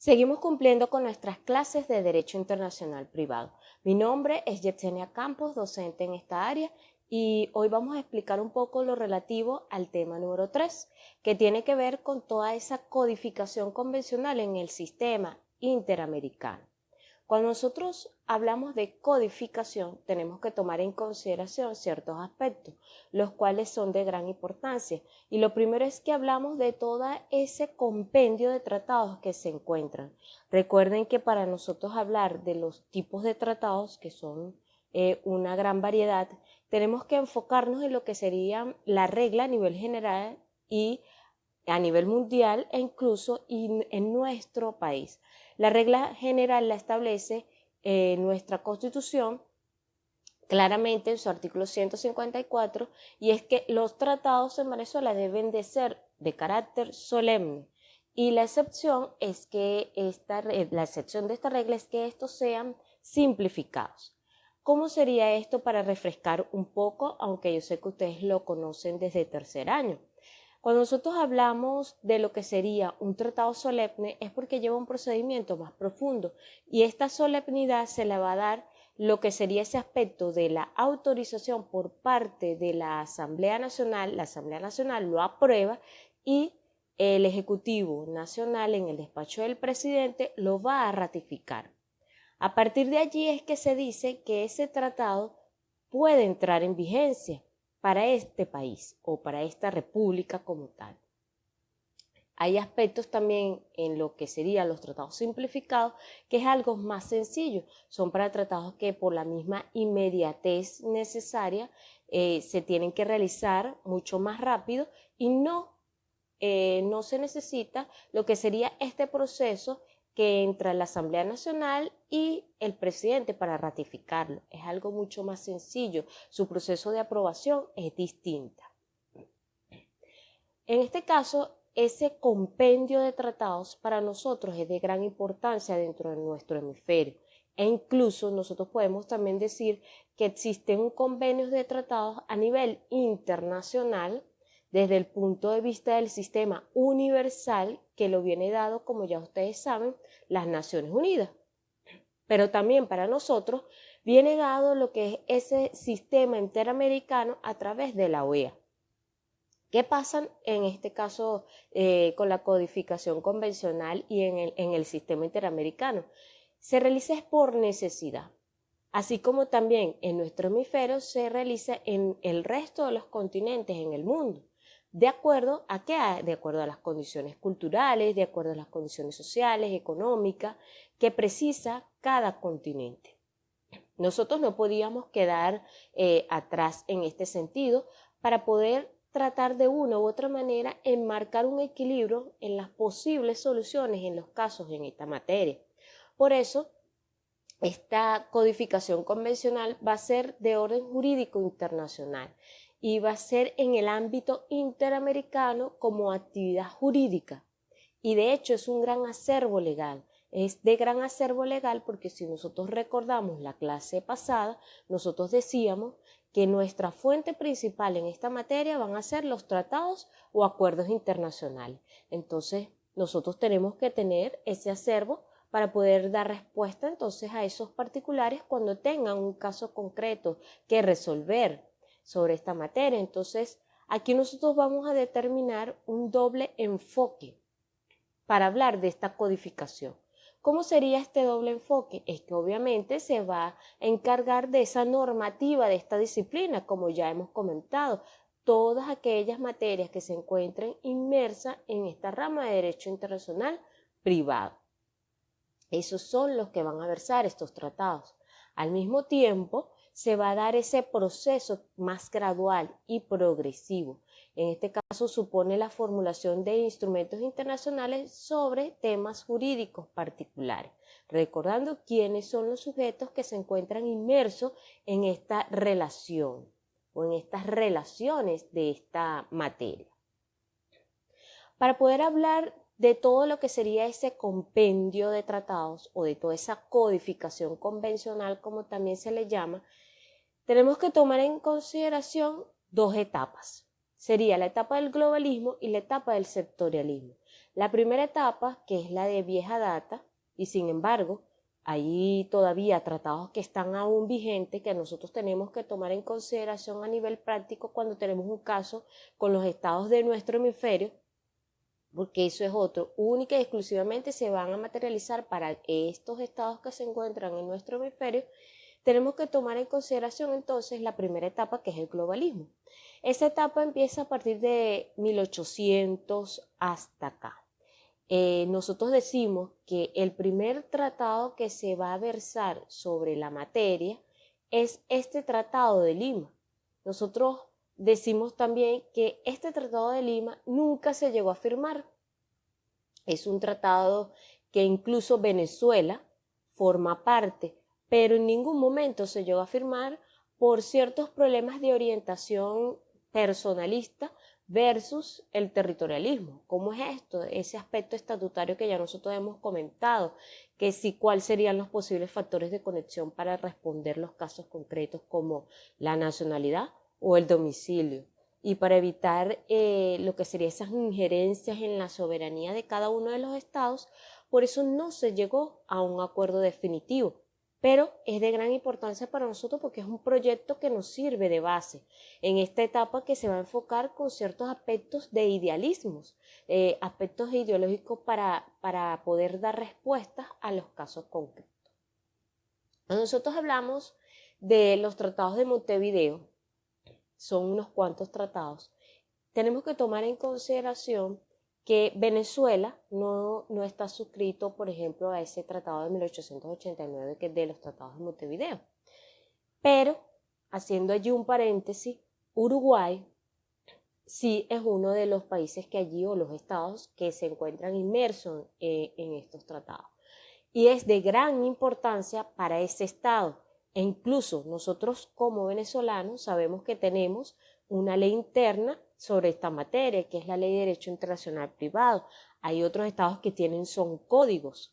Seguimos cumpliendo con nuestras clases de Derecho Internacional Privado. Mi nombre es Yetsenia Campos, docente en esta área, y hoy vamos a explicar un poco lo relativo al tema número 3, que tiene que ver con toda esa codificación convencional en el sistema interamericano. Cuando nosotros hablamos de codificación, tenemos que tomar en consideración ciertos aspectos, los cuales son de gran importancia. Y lo primero es que hablamos de todo ese compendio de tratados que se encuentran. Recuerden que para nosotros hablar de los tipos de tratados, que son una gran variedad, tenemos que enfocarnos en lo que sería la regla a nivel general y a nivel mundial e incluso en nuestro país. La regla general la establece nuestra Constitución claramente en su artículo 154, y es que los tratados en Venezuela deben de ser de carácter solemne, y la excepción es que la excepción de esta regla es que estos sean simplificados. ¿Cómo sería esto para refrescar un poco, aunque yo sé que ustedes lo conocen desde tercer año? Cuando nosotros hablamos de lo que sería un tratado solemne es porque lleva un procedimiento más profundo, y esta solemnidad se la va a dar lo que sería ese aspecto de la autorización por parte de la Asamblea Nacional lo aprueba y el Ejecutivo Nacional en el despacho del presidente lo va a ratificar. A partir de allí es que se dice que ese tratado puede entrar en vigencia para este país o para esta república como tal. Hay aspectos también en lo que serían los tratados simplificados, que es algo más sencillo. Son para tratados que por la misma inmediatez necesaria se tienen que realizar mucho más rápido y no se necesita lo que sería este proceso que entra la Asamblea Nacional y el presidente para ratificarlo. Es algo mucho más sencillo. Su proceso de aprobación es distinta. En este caso, ese compendio de tratados para nosotros es de gran importancia dentro de nuestro hemisferio. E incluso nosotros podemos también decir que existen convenios de tratados a nivel internacional desde el punto de vista del sistema universal que lo viene dado, como ya ustedes saben, las Naciones Unidas. Pero también para nosotros viene dado lo que es ese sistema interamericano a través de la OEA. ¿Qué pasa en este caso con la codificación convencional y en el sistema interamericano? Se realiza por necesidad, así como también en nuestro hemisferio se realiza en el resto de los continentes en el mundo. ¿De acuerdo a qué? De acuerdo a las condiciones culturales, de acuerdo a las condiciones sociales, económicas, que precisa cada continente. Nosotros no podíamos quedar atrás en este sentido para poder tratar de una u otra manera enmarcar un equilibrio en las posibles soluciones en los casos en esta materia. Por eso, esta codificación convencional va a ser de orden jurídico internacional y va a ser en el ámbito interamericano como actividad jurídica. Y de hecho es un gran acervo legal. Es de gran acervo legal porque si nosotros recordamos la clase pasada, nosotros decíamos que nuestra fuente principal en esta materia van a ser los tratados o acuerdos internacionales. Entonces, nosotros tenemos que tener ese acervo para poder dar respuesta entonces a esos particulares cuando tengan un caso concreto que resolver sobre esta materia. Entonces, aquí nosotros vamos a determinar un doble enfoque para hablar de esta codificación. ¿Cómo sería este doble enfoque? Es que obviamente se va a encargar de esa normativa de esta disciplina, como ya hemos comentado, todas aquellas materias que se encuentren inmersas en esta rama de Derecho Internacional Privado. Esos son los que van a versar estos tratados. Al mismo tiempo, se va a dar ese proceso más gradual y progresivo. En este caso supone la formulación de instrumentos internacionales sobre temas jurídicos particulares, recordando quiénes son los sujetos que se encuentran inmersos en esta relación o en estas relaciones de esta materia. Para poder hablar de todo lo que sería ese compendio de tratados o de toda esa codificación convencional, como también se le llama, tenemos que tomar en consideración dos etapas. Sería la etapa del globalismo y la etapa del sectorialismo. La primera etapa, que es la de vieja data, y sin embargo, hay todavía tratados que están aún vigentes que nosotros tenemos que tomar en consideración a nivel práctico cuando tenemos un caso con los estados de nuestro hemisferio, porque eso es otro, única y exclusivamente se van a materializar para estos estados que se encuentran en nuestro hemisferio. Tenemos que tomar en consideración entonces la primera etapa, que es el globalismo. Esa etapa empieza a partir de 1800 hasta acá. Nosotros decimos que el primer tratado que se va a versar sobre la materia es este Tratado de Lima. Nosotros decimos también que este Tratado de Lima nunca se llegó a firmar. Es un tratado que incluso Venezuela forma parte, pero en ningún momento se llegó a firmar por ciertos problemas de orientación personalista versus el territorialismo. ¿Cómo es esto? Ese aspecto estatutario que ya nosotros hemos comentado, que sí, cuáles serían los posibles factores de conexión para responder los casos concretos como la nacionalidad o el domicilio. Y para evitar lo que serían esas injerencias en la soberanía de cada uno de los estados, por eso no se llegó a un acuerdo definitivo. Pero es de gran importancia para nosotros porque es un proyecto que nos sirve de base en esta etapa que se va a enfocar con ciertos aspectos de idealismos, aspectos ideológicos para poder dar respuestas a los casos concretos. Nosotros hablamos de los tratados de Montevideo, son unos cuantos tratados. Tenemos que tomar en consideración que Venezuela no está suscrito, por ejemplo, a ese tratado de 1889, que es de los tratados de Montevideo. Pero, haciendo allí un paréntesis, Uruguay sí es uno de los países que allí, o los estados, que se encuentran inmersos en estos tratados. Y es de gran importancia para ese estado. E incluso nosotros como venezolanos sabemos que tenemos una ley interna sobre esta materia, que es la Ley de Derecho Internacional Privado. Hay otros estados que son códigos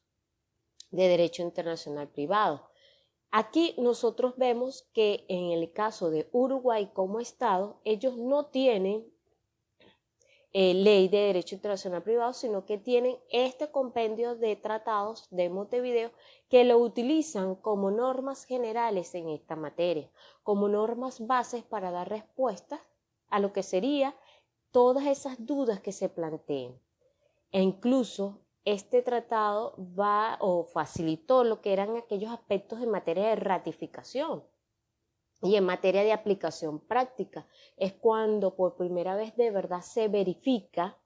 de Derecho Internacional Privado. Aquí nosotros vemos que en el caso de Uruguay como estado, ellos no tienen ley de derecho internacional privado, sino que tienen este compendio de tratados de Montevideo que lo utilizan como normas generales en esta materia, como normas bases para dar respuestas a lo que sería todas esas dudas que se planteen. E incluso este tratado va o facilitó lo que eran aquellos aspectos en materia de ratificación. Y en materia de aplicación práctica, es cuando por primera vez de verdad se verifica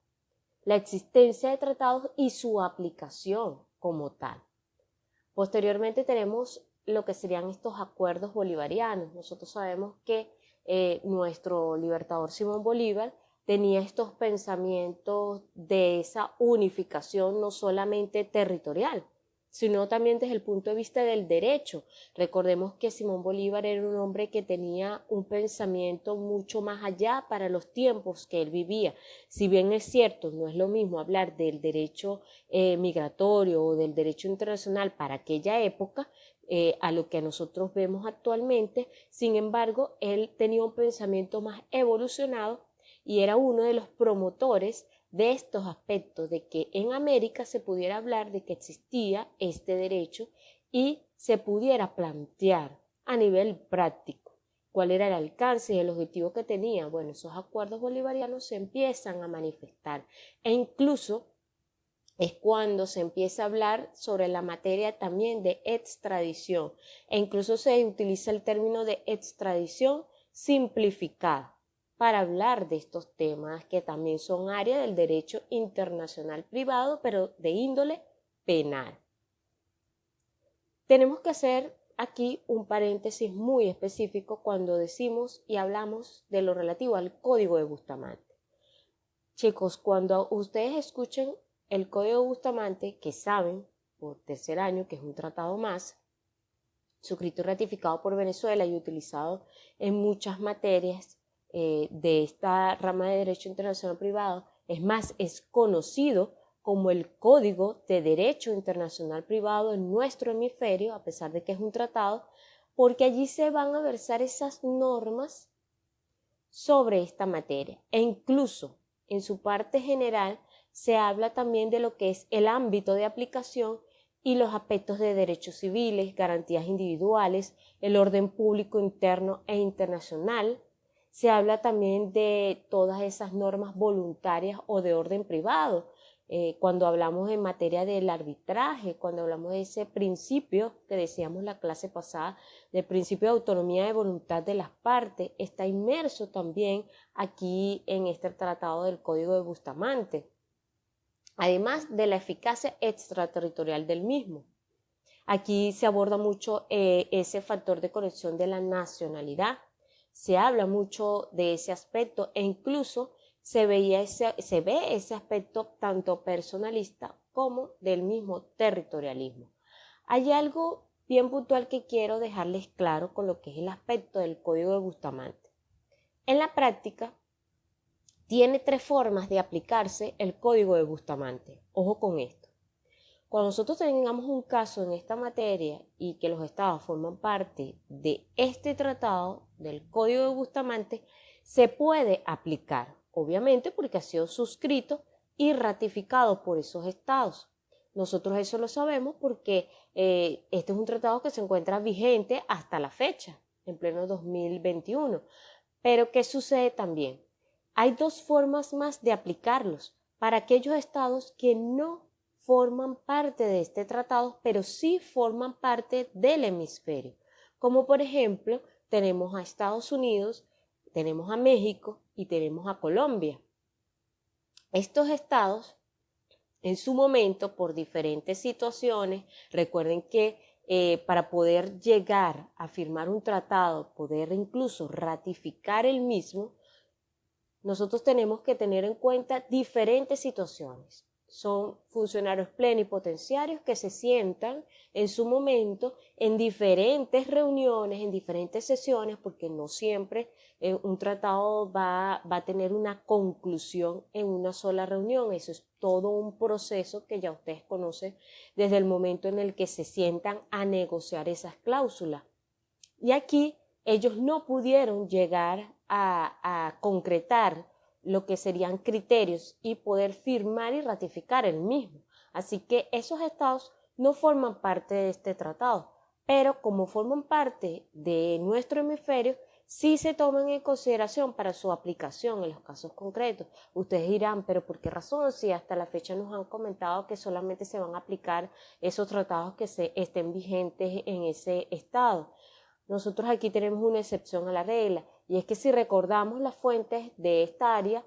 la existencia de tratados y su aplicación como tal. Posteriormente tenemos lo que serían estos acuerdos bolivarianos. Nosotros sabemos que nuestro libertador Simón Bolívar tenía estos pensamientos de esa unificación no solamente territorial, sino también desde el punto de vista del derecho. Recordemos que Simón Bolívar era un hombre que tenía un pensamiento mucho más allá para los tiempos que él vivía. Si bien es cierto, no es lo mismo hablar del derecho migratorio o del derecho internacional para aquella época, a lo que nosotros vemos actualmente, sin embargo, él tenía un pensamiento más evolucionado y era uno de los promotores de estos aspectos, de que en América se pudiera hablar de que existía este derecho y se pudiera plantear a nivel práctico cuál era el alcance y el objetivo que tenía. Bueno, esos acuerdos bolivarianos se empiezan a manifestar e incluso es cuando se empieza a hablar sobre la materia también de extradición e incluso se utiliza el término de extradición simplificada para hablar de estos temas que también son área del derecho internacional privado, pero de índole penal. Tenemos que hacer aquí un paréntesis muy específico cuando decimos y hablamos de lo relativo al Código de Bustamante. Chicos, cuando ustedes escuchen el Código de Bustamante, que saben por tercer año que es un tratado más, suscrito y ratificado por Venezuela y utilizado en muchas materias de esta rama de Derecho Internacional Privado, es más, es conocido como el Código de Derecho Internacional Privado en nuestro hemisferio, a pesar de que es un tratado, porque allí se van a versar esas normas sobre esta materia e incluso en su parte general se habla también de lo que es el ámbito de aplicación y los aspectos de derechos civiles, garantías individuales, el orden público interno e internacional. Se habla también de todas esas normas voluntarias o de orden privado. Cuando hablamos en materia del arbitraje, cuando hablamos de ese principio que decíamos la clase pasada, del principio de autonomía de voluntad de las partes, está inmerso también aquí en este tratado del Código de Bustamante, además de la eficacia extraterritorial del mismo. Aquí se aborda mucho ese factor de conexión de la nacionalidad, se habla mucho de ese aspecto e incluso se ve ese aspecto tanto personalista como del mismo territorialismo. Hay algo bien puntual que quiero dejarles claro con lo que es el aspecto del Código de Bustamante. En la práctica, tiene 3 formas de aplicarse el Código de Bustamante. Ojo con esto. Cuando nosotros tengamos un caso en esta materia y que los estados forman parte de este tratado, del Código de Bustamante, se puede aplicar, obviamente porque ha sido suscrito y ratificado por esos estados. Nosotros eso lo sabemos porque este es un tratado que se encuentra vigente hasta la fecha, en pleno 2021. Pero ¿qué sucede también? Hay 2 formas más de aplicarlos para aquellos estados que no forman parte de este tratado, pero sí forman parte del hemisferio. Como por ejemplo, tenemos a Estados Unidos, tenemos a México y tenemos a Colombia. Estos estados, en su momento, por diferentes situaciones, recuerden que para poder llegar a firmar un tratado, poder incluso ratificar el mismo, nosotros tenemos que tener en cuenta diferentes situaciones. Son funcionarios plenipotenciarios que se sientan en su momento en diferentes reuniones, en diferentes sesiones, porque no siempre un tratado va a tener una conclusión en una sola reunión. Eso es todo un proceso que ya ustedes conocen desde el momento en el que se sientan a negociar esas cláusulas. Y aquí ellos no pudieron llegar a concretar lo que serían criterios y poder firmar y ratificar el mismo. Así que esos estados no forman parte de este tratado, pero como forman parte de nuestro hemisferio, sí se toman en consideración para su aplicación en los casos concretos. Ustedes dirán, pero ¿por qué razón? Si hasta la fecha nos han comentado que solamente se van a aplicar esos tratados que estén vigentes en ese estado. Nosotros aquí tenemos una excepción a la regla, y es que si recordamos las fuentes de esta área,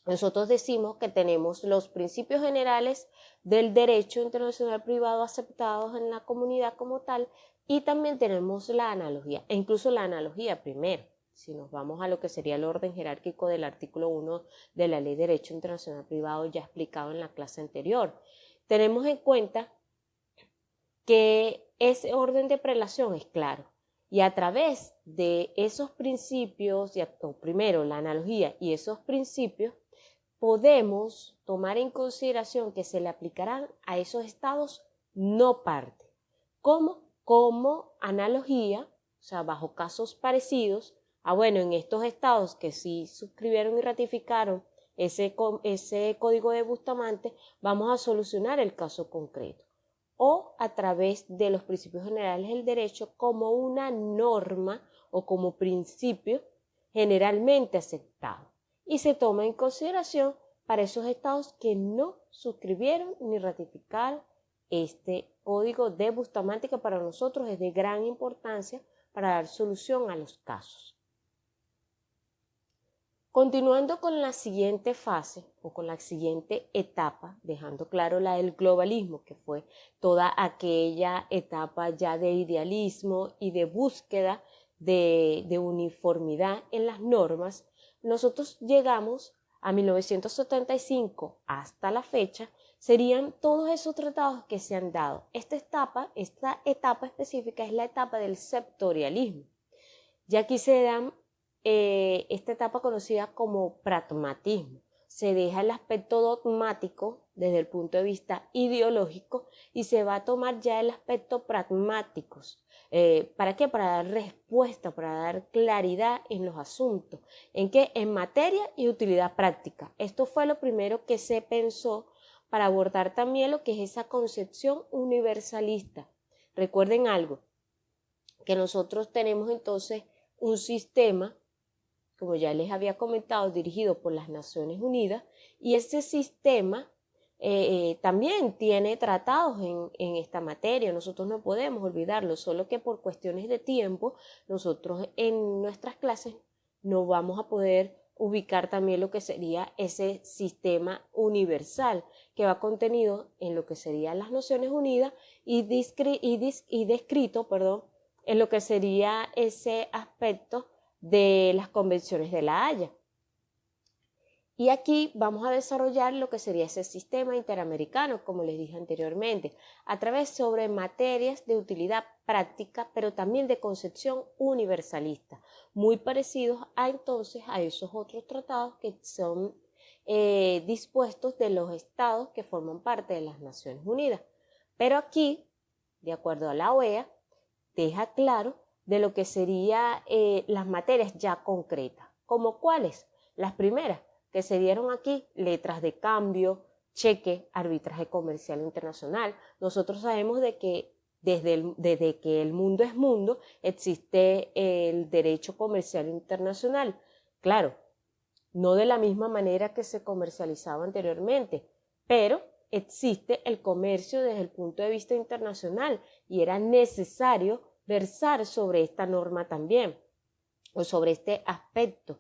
nosotros decimos que tenemos los principios generales del derecho internacional privado aceptados en la comunidad como tal, y también tenemos la analogía, e incluso la analogía primero, si nos vamos a lo que sería el orden jerárquico del artículo 1 de la Ley de Derecho Internacional Privado ya explicado en la clase anterior. Tenemos en cuenta que ese orden de prelación es claro. Y a través de esos principios, primero la analogía y esos principios, podemos tomar en consideración que se le aplicarán a esos estados no parte. ¿Cómo? Como analogía, o sea, bajo casos parecidos, bueno, en estos estados que sí suscribieron y ratificaron ese código de Bustamante, vamos a solucionar el caso concreto. O a través de los principios generales del derecho como una norma o como principio generalmente aceptado, y se toma en consideración para esos estados que no suscribieron ni ratificaron este código de Bustamante, que para nosotros es de gran importancia para dar solución a los casos. Continuando con la siguiente fase o con la siguiente etapa, dejando claro la del globalismo, que fue toda aquella etapa ya de idealismo y de búsqueda de uniformidad en las normas, nosotros llegamos a 1975 hasta la fecha, serían todos esos tratados que se han dado. Esta etapa específica es la etapa del sectorialismo. Ya aquí se dan esta etapa conocida como pragmatismo. Se deja el aspecto dogmático desde el punto de vista ideológico y se va a tomar ya el aspecto pragmático. ¿Para qué? Para dar respuesta, para dar claridad en los asuntos. ¿En qué? En materia y utilidad práctica. Esto fue lo primero que se pensó para abordar también lo que es esa concepción universalista. Recuerden algo, que nosotros tenemos entonces un sistema, como ya les había comentado, dirigido por las Naciones Unidas, y ese sistema también tiene tratados en esta materia. Nosotros no podemos olvidarlo, solo que por cuestiones de tiempo, nosotros en nuestras clases no vamos a poder ubicar también lo que sería ese sistema universal que va contenido en lo que serían las Naciones Unidas y descrito, en lo que sería ese aspecto de las convenciones de La Haya. Y aquí vamos a desarrollar lo que sería ese sistema interamericano, como les dije anteriormente, a través sobre materias de utilidad práctica, pero también de concepción universalista, muy parecidos a entonces a esos otros tratados que son dispuestos de los estados que forman parte de las Naciones Unidas. Pero aquí, de acuerdo a la OEA, deja claro de lo que serían las materias ya concretas, como cuáles. Las primeras que se dieron aquí, letras de cambio, cheque, arbitraje comercial internacional. Nosotros sabemos de que desde que el mundo es mundo, existe el derecho comercial internacional. Claro, no de la misma manera que se comercializaba anteriormente, pero existe el comercio desde el punto de vista internacional y era necesario versar sobre esta norma también, o sobre este aspecto,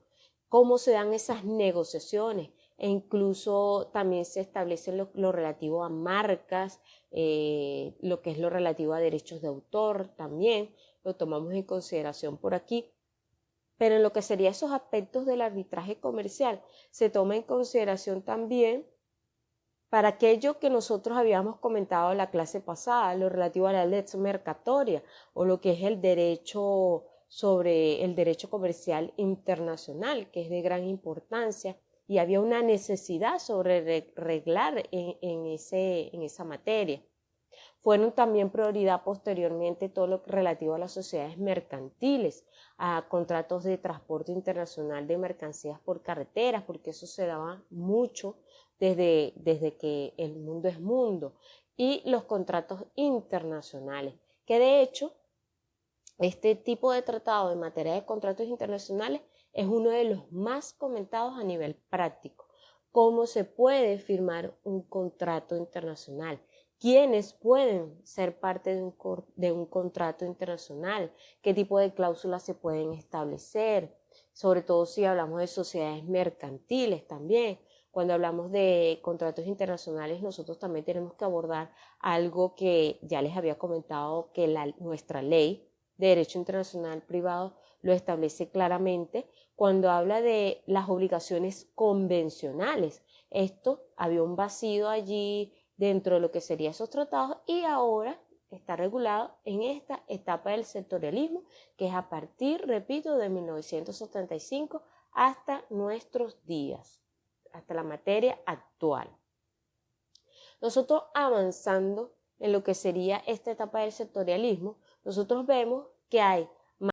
cómo se dan esas negociaciones e incluso también se establece lo relativo a marcas, lo que es lo relativo a derechos de autor también, lo tomamos en consideración por aquí. Pero en lo que serían esos aspectos del arbitraje comercial, se toma en consideración también para aquello que nosotros habíamos comentado en la clase pasada, lo relativo a la lex mercatoria o lo que es el derecho sobre el derecho comercial internacional, que es de gran importancia, y había una necesidad sobre reglar en esa materia. Fueron también prioridad posteriormente todo lo relativo a las sociedades mercantiles, a contratos de transporte internacional de mercancías por carreteras, porque eso se daba mucho desde que el mundo es mundo, y los contratos internacionales, que de hecho este tipo de tratado en materia de contratos internacionales es uno de los más comentados a nivel práctico. ¿Cómo se puede firmar un contrato internacional? ¿Quiénes pueden ser parte de un contrato internacional? ¿Qué tipo de cláusulas se pueden establecer? Sobre todo si hablamos de sociedades mercantiles también. Cuando hablamos de contratos internacionales, nosotros también tenemos que abordar algo que ya les había comentado, que nuestra ley de Derecho Internacional Privado lo establece claramente cuando habla de las obligaciones convencionales. Esto había un vacío allí dentro de lo que serían esos tratados y ahora está regulado en esta etapa del sectorialismo, que es a partir, repito, de 1975 hasta nuestros días, hasta la materia actual. Nosotros avanzando en lo que sería esta etapa del sectorialismo, nosotros vemos que hay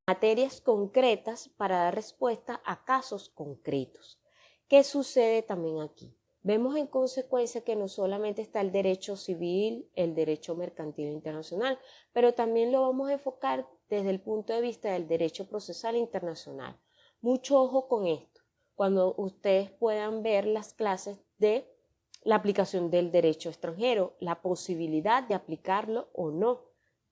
materias concretas para dar respuesta a casos concretos. ¿Qué sucede también aquí? Vemos en consecuencia que no solamente está el derecho civil, el derecho mercantil internacional, pero también lo vamos a enfocar desde el punto de vista del derecho procesal internacional. Mucho ojo con esto, cuando ustedes puedan ver las clases de la aplicación del derecho extranjero, la posibilidad de aplicarlo o no.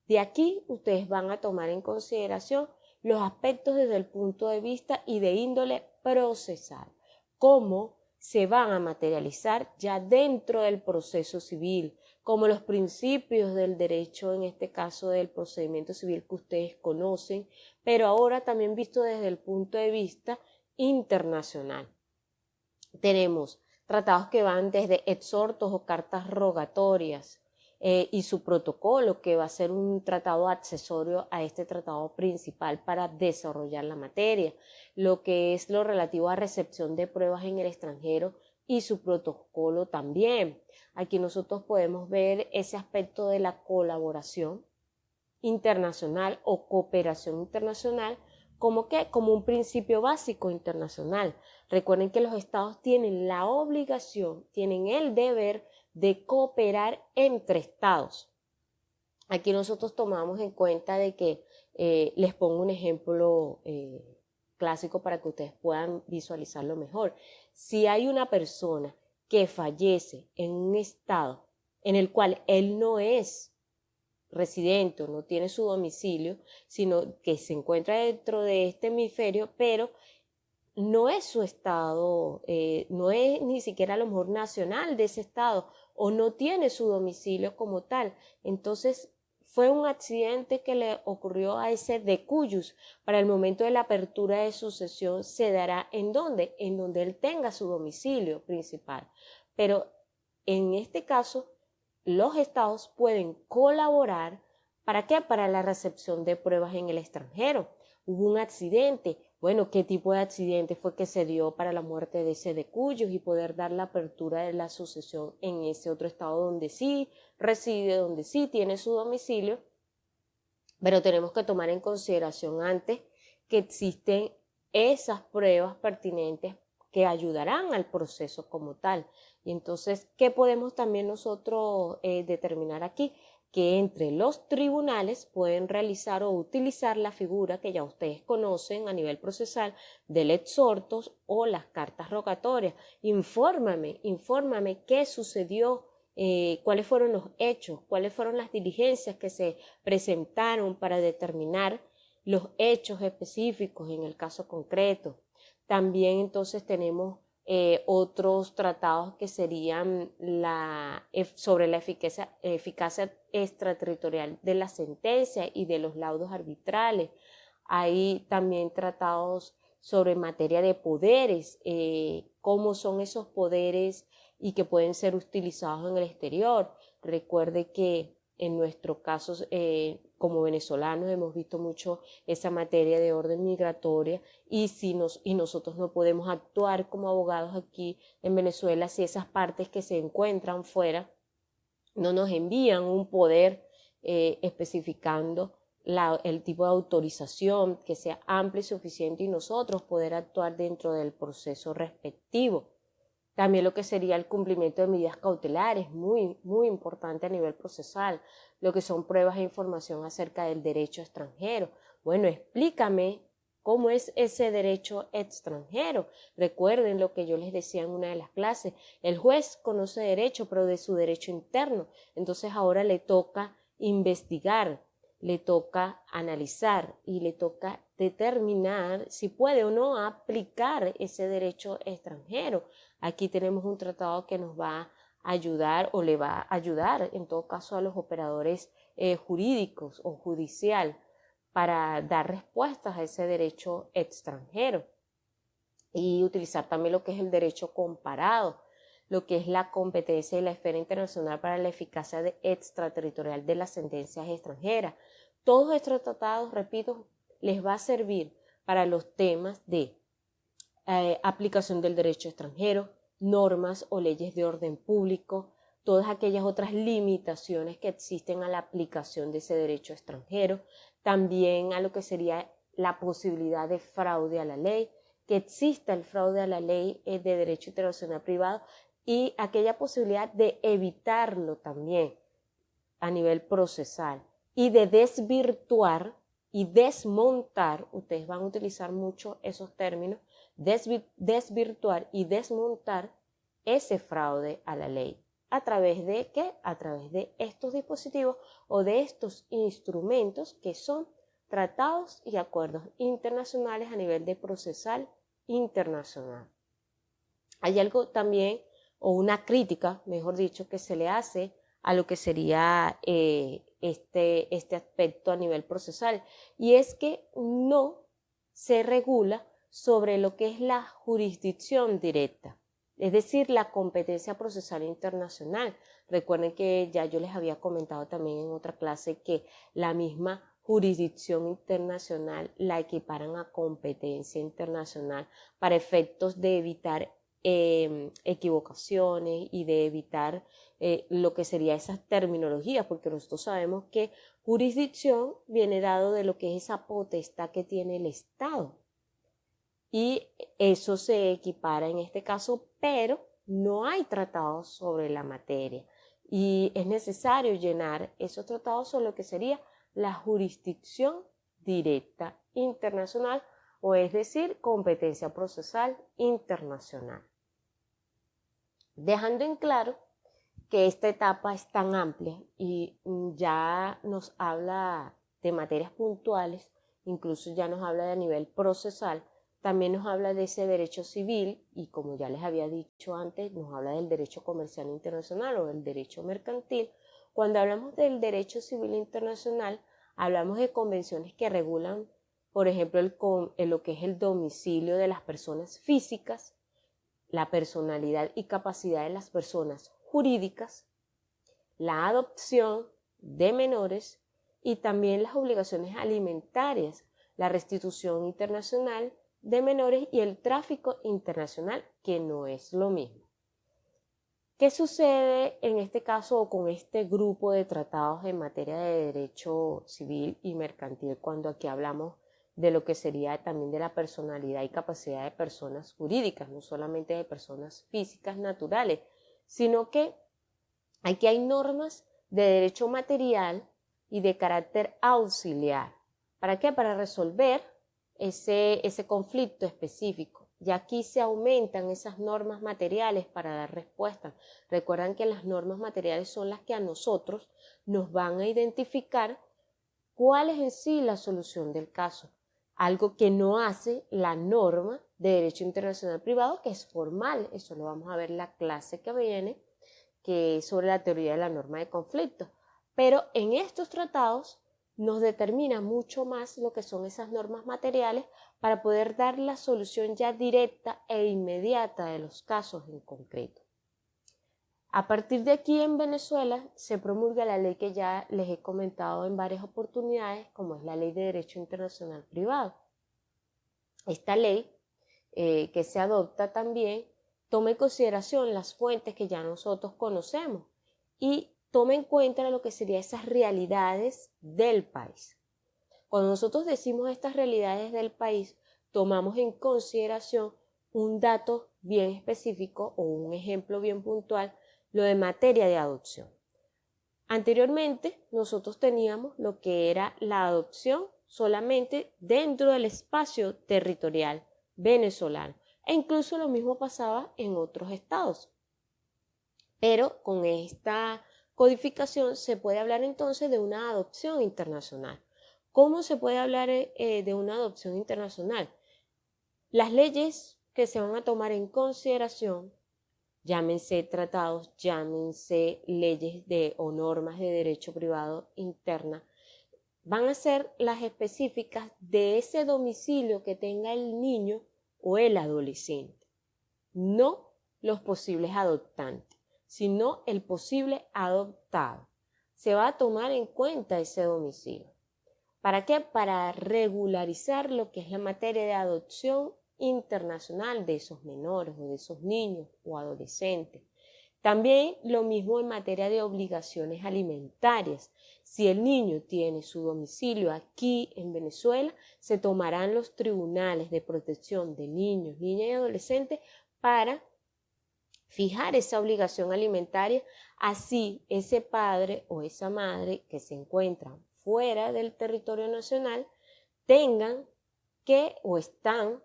De aquí ustedes van a tomar en consideración los aspectos desde el punto de vista y de índole procesal, cómo se van a materializar ya dentro del proceso civil, como los principios del derecho, en este caso del procedimiento civil que ustedes conocen, pero ahora también visto desde el punto de vista internacional. Tenemos tratados que van desde exhortos o cartas rogatorias y su protocolo, que va a ser un tratado accesorio a este tratado principal para desarrollar la materia, lo que es lo relativo a recepción de pruebas en el extranjero y su protocolo también. Aquí nosotros podemos ver ese aspecto de la colaboración internacional o cooperación internacional como que como un principio básico internacional. Recuerden que los estados tienen la obligación, tienen el deber de cooperar entre estados. Aquí nosotros tomamos en cuenta de que les pongo un ejemplo clásico para que ustedes puedan visualizarlo mejor. Si hay una persona que fallece en un estado en el cual él no es residente o no tiene su domicilio, sino que se encuentra dentro de este hemisferio, pero no es su estado, no es ni siquiera a lo mejor nacional de ese estado o no tiene su domicilio como tal. Entonces fue un accidente que le ocurrió a ese de cuyos. Para el momento de la apertura de sucesión se dará ¿en dónde? En donde él tenga su domicilio principal. Pero en este caso, los estados pueden colaborar. ¿Para qué? Para la recepción de pruebas en el extranjero. Hubo un accidente. Bueno, ¿qué tipo de accidente fue que se dio para la muerte de ese de cuyos y poder dar la apertura de la sucesión en ese otro estado donde sí reside, donde sí tiene su domicilio? Pero tenemos que tomar en consideración antes que existen esas pruebas pertinentes que ayudarán al proceso como tal. Y entonces, ¿qué podemos también nosotros determinar aquí? Que entre los tribunales pueden realizar o utilizar la figura que ya ustedes conocen a nivel procesal del exhortos o las cartas rogatorias. Infórmame qué sucedió, cuáles fueron los hechos, cuáles fueron las diligencias que se presentaron para determinar los hechos específicos en el caso concreto. También entonces tenemos otros tratados que serían sobre la eficacia extraterritorial de la sentencia y de los laudos arbitrales. Hay también tratados sobre materia de poderes, cómo son esos poderes y que pueden ser utilizados en el exterior. Recuerde que en nuestro caso, como venezolanos, hemos visto mucho esa materia de orden migratoria y nosotros no podemos actuar como abogados aquí en Venezuela si esas partes que se encuentran fuera no nos envían un poder especificando el tipo de autorización que sea amplia y suficiente y nosotros poder actuar dentro del proceso respectivo. También lo que sería el cumplimiento de medidas cautelares, muy, muy importante a nivel procesal, lo que son pruebas e información acerca del derecho extranjero. Bueno, explícame cómo es ese derecho extranjero. Recuerden lo que yo les decía en una de las clases, el juez conoce derecho, pero de su derecho interno. Entonces ahora le toca investigar, le toca analizar y le toca determinar si puede o no aplicar ese derecho extranjero. Aquí tenemos un tratado que nos va a ayudar o le va a ayudar en todo caso a los operadores jurídicos o judicial para dar respuestas a ese derecho extranjero y utilizar también lo que es el derecho comparado, lo que es la competencia de la esfera internacional para la eficacia extraterritorial de las sentencias extranjeras. Todos estos tratados, repito, les va a servir para los temas de aplicación del derecho extranjero, normas o leyes de orden público, todas aquellas otras limitaciones que existen a la aplicación de ese derecho extranjero, también a lo que sería la posibilidad de fraude a la ley, que exista el fraude a la ley de derecho internacional privado y aquella posibilidad de evitarlo también a nivel procesal y de desvirtuar y desmontar, ustedes van a utilizar mucho esos términos, desvirtuar y desmontar ese fraude a la ley. ¿A través de qué? A través de estos dispositivos o de estos instrumentos que son tratados y acuerdos internacionales a nivel de procesal internacional. Hay algo también, o una crítica, mejor dicho, que se le hace a lo que sería este aspecto a nivel procesal, y es que no se regula sobre lo que es la jurisdicción directa, es decir, la competencia procesal internacional. Recuerden que ya yo les había comentado también en otra clase que la misma jurisdicción internacional la equiparan a competencia internacional para efectos de evitar equivocaciones y de evitar lo que sería esas terminologías, porque nosotros sabemos que jurisdicción viene dado de lo que es esa potestad que tiene el Estado. Y eso se equipara en este caso, pero no hay tratados sobre la materia. Y es necesario llenar esos tratados sobre lo que sería la jurisdicción directa internacional, o es decir, competencia procesal internacional. Dejando en claro que esta etapa es tan amplia y ya nos habla de materias puntuales, incluso ya nos habla de nivel procesal, también nos habla de ese derecho civil y, como ya les había dicho antes, nos habla del derecho comercial internacional o del derecho mercantil. Cuando hablamos del derecho civil internacional, hablamos de convenciones que regulan, por ejemplo, lo que es el domicilio de las personas físicas, la personalidad y capacidad de las personas jurídicas, la adopción de menores y también las obligaciones alimentarias, la restitución internacional de menores y el tráfico internacional, que no es lo mismo. ¿Qué sucede en este caso o con este grupo de tratados en materia de derecho civil y mercantil cuando aquí hablamos de lo que sería también de la personalidad y capacidad de personas jurídicas, no solamente de personas físicas naturales, sino que aquí hay normas de derecho material y de carácter auxiliar? ¿Para qué? Para resolver ese conflicto específico. Y aquí se aumentan esas normas materiales para dar respuesta. Recuerdan que las normas materiales son las que a nosotros nos van a identificar cuál es en sí la solución del caso. Algo que no hace la norma de derecho internacional privado, que es formal. Eso lo vamos a ver en la clase que viene, que es sobre la teoría de la norma de conflicto. Pero en estos tratados nos determina mucho más lo que son esas normas materiales para poder dar la solución ya directa e inmediata de los casos en concreto. A partir de aquí en Venezuela se promulga la ley que ya les he comentado en varias oportunidades, como es la Ley de Derecho Internacional Privado. Esta ley que se adopta también toma en consideración las fuentes que ya nosotros conocemos y toma en cuenta lo que serían esas realidades del país. Cuando nosotros decimos estas realidades del país, tomamos en consideración un dato bien específico o un ejemplo bien puntual, lo de materia de adopción. Anteriormente, nosotros teníamos lo que era la adopción solamente dentro del espacio territorial venezolano, e incluso lo mismo pasaba en otros estados. Pero con esta codificación se puede hablar entonces de una adopción internacional. ¿Cómo se puede hablar de una adopción internacional? Las leyes que se van a tomar en consideración, llámense tratados, llámense leyes o normas de derecho privado interna, van a ser las específicas de ese domicilio que tenga el niño o el adolescente, no los posibles adoptantes, sino el posible adoptado. Se va a tomar en cuenta ese domicilio. ¿Para qué? Para regularizar lo que es la materia de adopción internacional de esos menores o de esos niños o adolescentes. También lo mismo en materia de obligaciones alimentarias. Si el niño tiene su domicilio aquí en Venezuela, se tomarán los tribunales de protección de niños, niñas y adolescentes para fijar esa obligación alimentaria, así ese padre o esa madre que se encuentran fuera del territorio nacional tengan que o están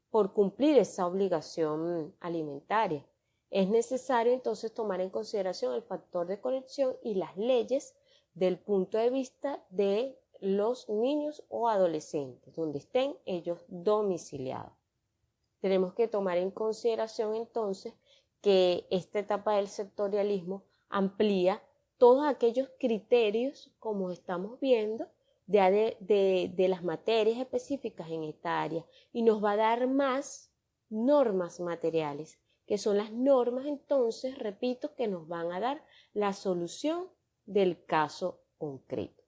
por cumplir esa obligación alimentaria. Es necesario entonces tomar en consideración el factor de conexión y las leyes del punto de vista de los niños o adolescentes, donde estén ellos domiciliados. Tenemos que tomar en consideración entonces que esta etapa del sectorialismo amplía todos aquellos criterios, como estamos viendo, de las materias específicas en esta área, y nos va a dar más normas materiales, que son las normas entonces, repito, que nos van a dar la solución del caso concreto.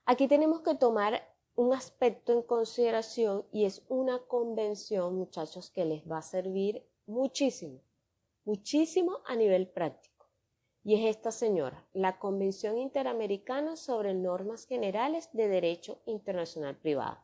Aquí tenemos que tomar un aspecto en consideración y es una convención, muchachos, que les va a servir muchísimo, muchísimo a nivel práctico. Y es esta señora, la Convención Interamericana sobre Normas Generales de Derecho Internacional Privado.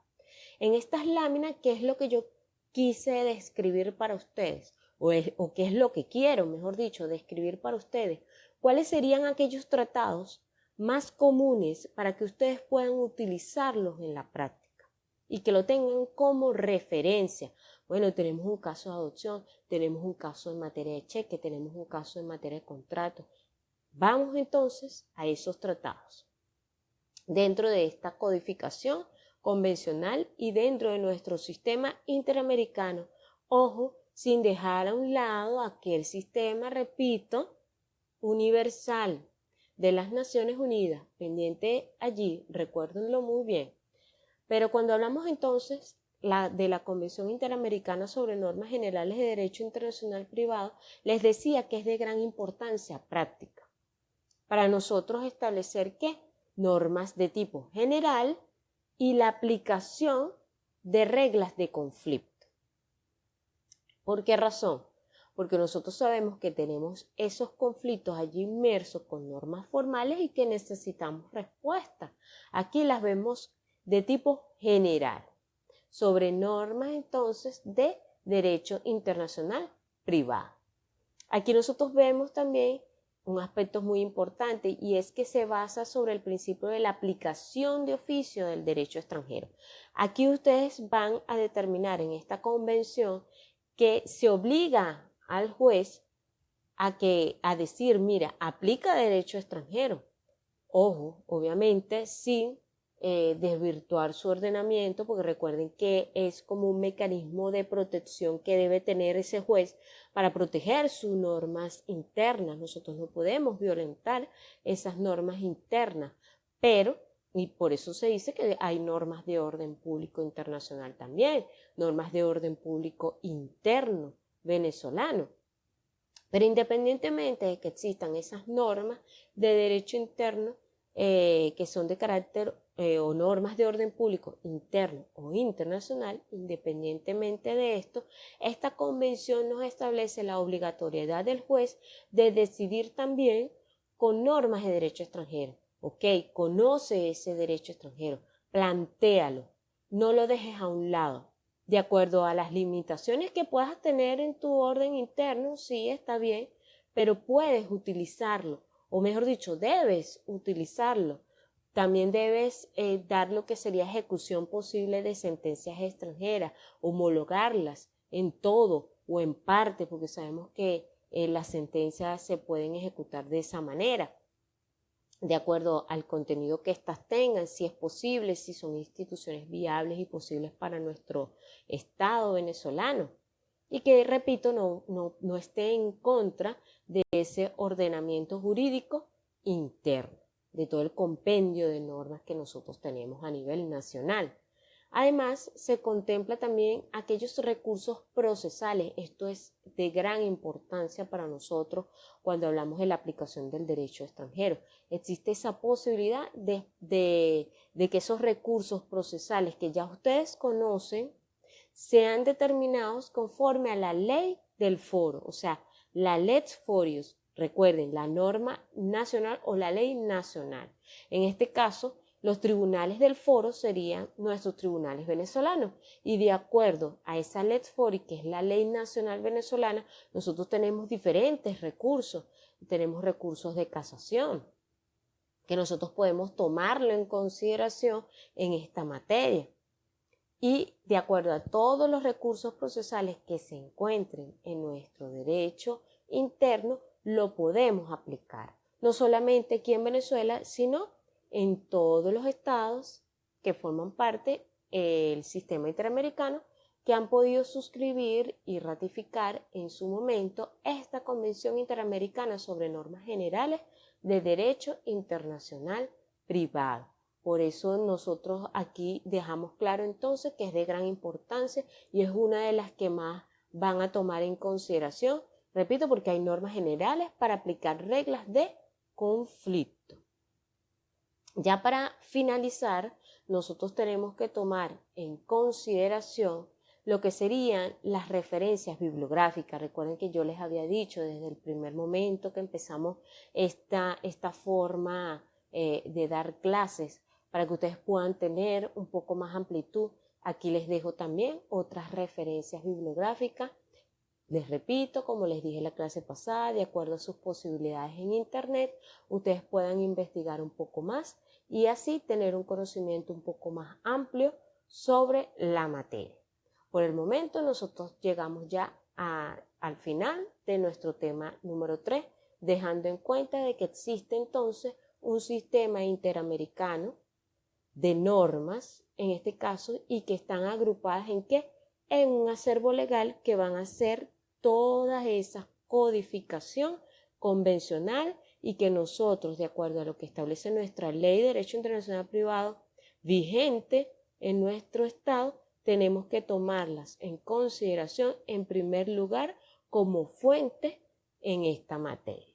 En estas láminas, ¿qué es lo que yo quise describir para ustedes? O qué es lo que quiero, mejor dicho, describir para ustedes. ¿Cuáles serían aquellos tratados más comunes para que ustedes puedan utilizarlos en la práctica y que lo tengan como referencia? Bueno, tenemos un caso de adopción, tenemos un caso en materia de cheque, tenemos un caso en materia de contrato. Vamos entonces a esos tratados. Dentro de esta codificación convencional y dentro de nuestro sistema interamericano, ojo, sin dejar a un lado aquel sistema, repito, universal de las Naciones Unidas, pendiente allí, recuérdenlo muy bien. Pero cuando hablamos entonces de la Convención Interamericana sobre Normas Generales de Derecho Internacional Privado, les decía que es de gran importancia práctica para nosotros establecer ¿qué? Normas de tipo general y la aplicación de reglas de conflicto. ¿Por qué razón? Porque nosotros sabemos que tenemos esos conflictos allí inmersos con normas formales y que necesitamos respuestas. Aquí las vemos de tipo general, sobre normas entonces de derecho internacional privado. Aquí nosotros vemos también un aspecto muy importante y es que se basa sobre el principio de la aplicación de oficio del derecho extranjero. Aquí ustedes van a determinar en esta convención que se obliga al juez a decir, mira, aplica derecho extranjero. Ojo, obviamente sin desvirtuar su ordenamiento, porque recuerden que es como un mecanismo de protección que debe tener ese juez para proteger sus normas internas. Nosotros no podemos violentar esas normas internas, pero, y por eso se dice que hay normas de orden público internacional también, normas de orden público interno venezolano. Pero independientemente de que existan esas normas de derecho interno, que son de carácter o normas de orden público interno o internacional, independientemente de esto, esta convención nos establece la obligatoriedad del juez de decidir también con normas de derecho extranjero. Ok, conoce ese derecho extranjero, plantéalo, no lo dejes a un lado. De acuerdo a las limitaciones que puedas tener en tu orden interno, sí, está bien, pero puedes utilizarlo, o mejor dicho, debes utilizarlo. También debes dar lo que sería ejecución posible de sentencias extranjeras, homologarlas en todo o en parte, porque sabemos que las sentencias se pueden ejecutar de esa manera, de acuerdo al contenido que éstas tengan, si es posible, si son instituciones viables y posibles para nuestro Estado venezolano. Y que, repito, no esté en contra de ese ordenamiento jurídico interno, de todo el compendio de normas que nosotros tenemos a nivel nacional. Además, se contempla también aquellos recursos procesales. Esto es de gran importancia para nosotros cuando hablamos de la aplicación del derecho extranjero. Existe esa posibilidad de que esos recursos procesales que ya ustedes conocen sean determinados conforme a la ley del foro, o sea, la lex forius. Recuerden, la norma nacional o la ley nacional. En este caso, los tribunales del foro serían nuestros tribunales venezolanos y de acuerdo a esa lex fori, que es la ley nacional venezolana, nosotros tenemos diferentes recursos. Tenemos recursos de casación, que nosotros podemos tomarlo en consideración en esta materia. Y de acuerdo a todos los recursos procesales que se encuentren en nuestro derecho interno, lo podemos aplicar. No solamente aquí en Venezuela, sino en todos los estados que forman parte del sistema interamericano que han podido suscribir y ratificar en su momento esta Convención Interamericana sobre Normas Generales de Derecho Internacional Privado. Por eso nosotros aquí dejamos claro entonces que es de gran importancia y es una de las que más van a tomar en consideración, repito, porque hay normas generales para aplicar reglas de conflicto. Ya para finalizar nosotros tenemos que tomar en consideración lo que serían las referencias bibliográficas. Recuerden que yo les había dicho desde el primer momento que empezamos esta forma de dar clases para que ustedes puedan tener un poco más amplitud. Aquí les dejo también otras referencias bibliográficas. Les repito, como les dije en la clase pasada, de acuerdo a sus posibilidades en internet, ustedes puedan investigar un poco más y así tener un conocimiento un poco más amplio sobre la materia. Por el momento nosotros llegamos ya al final de nuestro tema número 3, dejando en cuenta de que existe entonces un sistema interamericano de normas, en este caso, y que están agrupadas ¿en qué? En un acervo legal que van a ser toda esa codificación convencional y que nosotros, de acuerdo a lo que establece nuestra Ley de Derecho Internacional Privado vigente en nuestro estado, tenemos que tomarlas en consideración en primer lugar como fuente en esta materia.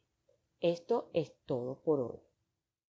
Esto es todo por hoy.